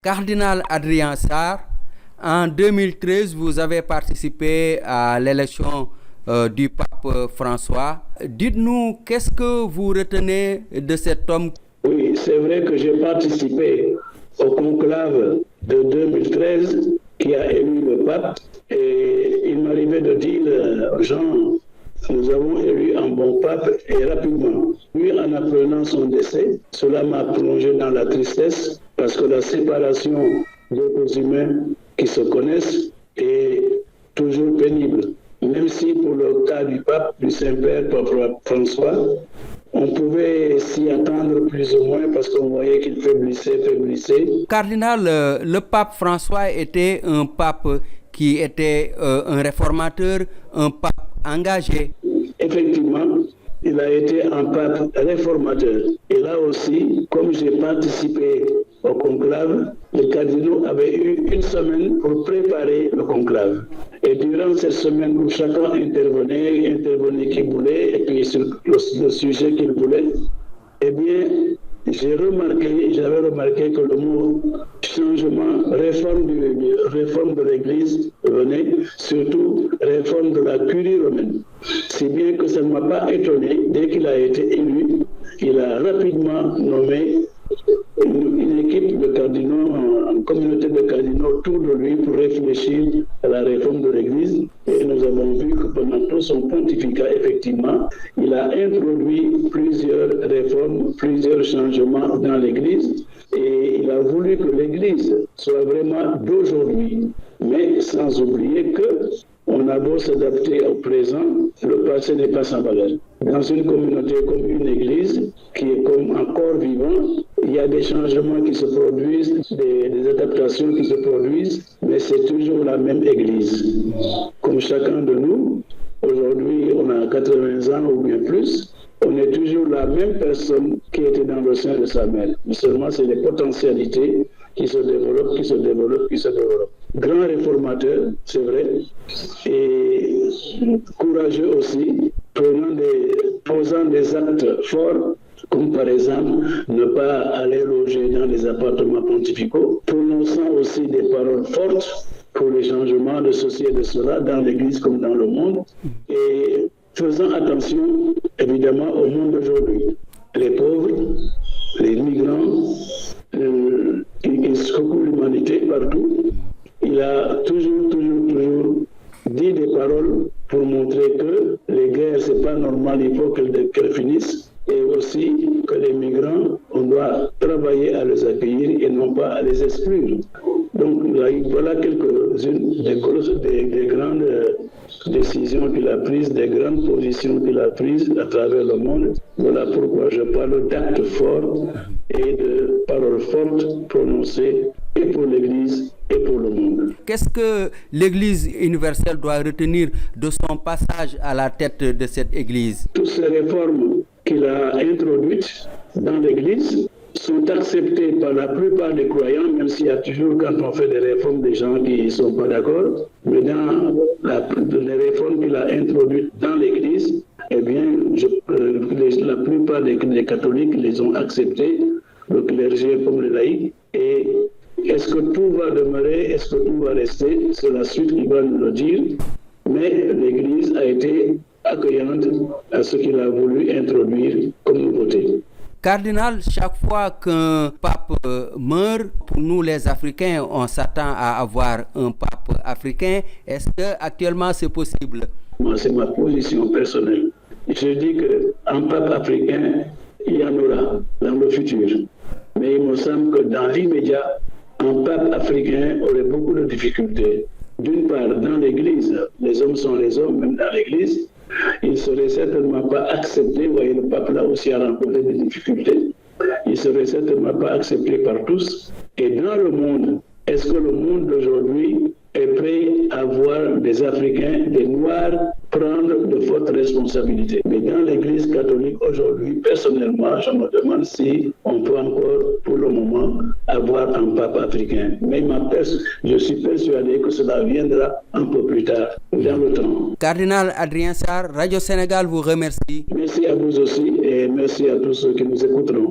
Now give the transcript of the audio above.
Cardinal Adrien Sarr, en 2013, vous avez participé à l'élection du pape François. Dites-nous, qu'est-ce que vous retenez de cet homme? Oui, c'est vrai que j'ai participé au conclave de 2013 qui a élu le pape et il m'arrivait de dire aux gens, nous avons élu un bon pape et rapidement. Lui, en apprenant son décès, cela m'a plongé dans la tristesse parce que la séparation d'autres humains qui se connaissent est toujours pénible. Même si pour le cas du pape, du Saint-Père, Pape François, on pouvait s'y attendre plus ou moins parce qu'on voyait qu'il faiblissait. Cardinal, le pape François était un pape qui était un réformateur, un pape engagé. Effectivement, il a été un pape réformateur. Et là aussi, comme j'ai participé au conclave, les cardinaux avaient eu une semaine pour préparer le conclave. Et durant cette semaine où chacun intervenait qui voulait, et puis sur le sujet qu'il voulait, eh bien, j'avais remarqué que le mot changement, réforme de l'Église venait, surtout réforme de la curie romaine. Si bien que ça ne m'a pas étonné, dès qu'il a été élu, il a rapidement nommé une équipe de cardinaux, une communauté de cardinaux autour de lui pour réfléchir à la réforme de l'Église. Et nous avons vu que pendant tout son pontificat, effectivement, il a introduit plusieurs réformes, plusieurs changements dans l'Église. Et il a voulu que l'Église soit vraiment d'aujourd'hui, mais sans oublier que on a beau s'adapter au présent, le passé n'est pas sans valeur. Dans une communauté comme une église, qui est comme un corps vivant, il y a des changements qui se produisent, des adaptations qui se produisent, mais c'est toujours la même église. Comme chacun de nous, aujourd'hui on a 80 ans ou bien plus, on est toujours la même personne qui était dans le sein de sa mère. Mais seulement c'est les potentialités qui se développent. Grand réformateur, c'est vrai, et courageux aussi, posant des actes forts, comme par exemple ne pas aller loger dans les appartements pontificaux, prononçant aussi des paroles fortes pour les changements de ceci et de cela dans l'Église comme dans le monde, et faisant attention évidemment au monde d'aujourd'hui. Les pauvres, les migrants, qui secouent l'humanité partout. Il a toujours dit des paroles pour montrer que les guerres, c'est pas normal, il faut qu'elles finissent. Et aussi que les migrants, on doit travailler à les accueillir et non pas à les exclure. Donc voilà quelques-unes des grandes décisions qu'il a prises, des grandes positions qu'il a prises à travers le monde. Voilà pourquoi je parle d'actes forts et de paroles fortes prononcées et pour l'Église et pour le monde. Qu'est-ce que l'Église universelle doit retenir de son passage à la tête de cette Église? Toutes ces réformes qu'il a introduites dans l'Église sont acceptées par la plupart des croyants, même s'il y a toujours, quand on fait des réformes, des gens qui ne sont pas d'accord. Mais dans les réformes qu'il a introduites dans l'Église, eh bien, la plupart des catholiques les ont acceptées, le clergé comme les laïcs. Et est-ce que tout va demeurer, est-ce que tout va rester? C'est la suite qui va nous le dire. Mais l'Église a été accueillante à ce qu'il a voulu introduire comme nouveauté. Cardinal, chaque fois qu'un pape meurt, pour nous les Africains, on s'attend à avoir un pape africain. Est-ce que actuellement c'est possible? Moi, c'est ma position personnelle. Je dis qu'un pape africain, il y en aura dans le futur. Mais il me semble que dans l'immédiat, un pape africain aurait beaucoup de difficultés. D'une part, dans l'Église, les hommes sont les hommes, même dans l'Église, il ne serait certainement pas accepté. Vous voyez, le pape là aussi a rencontré des difficultés. Il ne serait certainement pas accepté par tous. Et dans le monde, est-ce que le monde d'aujourd'hui est prêt à voir des Africains, des Noirs, prendre de fortes responsabilités? Mais dans l'Église catholique aujourd'hui, personnellement, je me demande si on peut encore, pour le moment, avoir un pape africain. Mais je suis persuadé que cela viendra un peu plus tard, dans le temps. Cardinal Adrien Sarr, Radio Sénégal vous remercie. Merci à vous aussi et merci à tous ceux qui nous écouteront.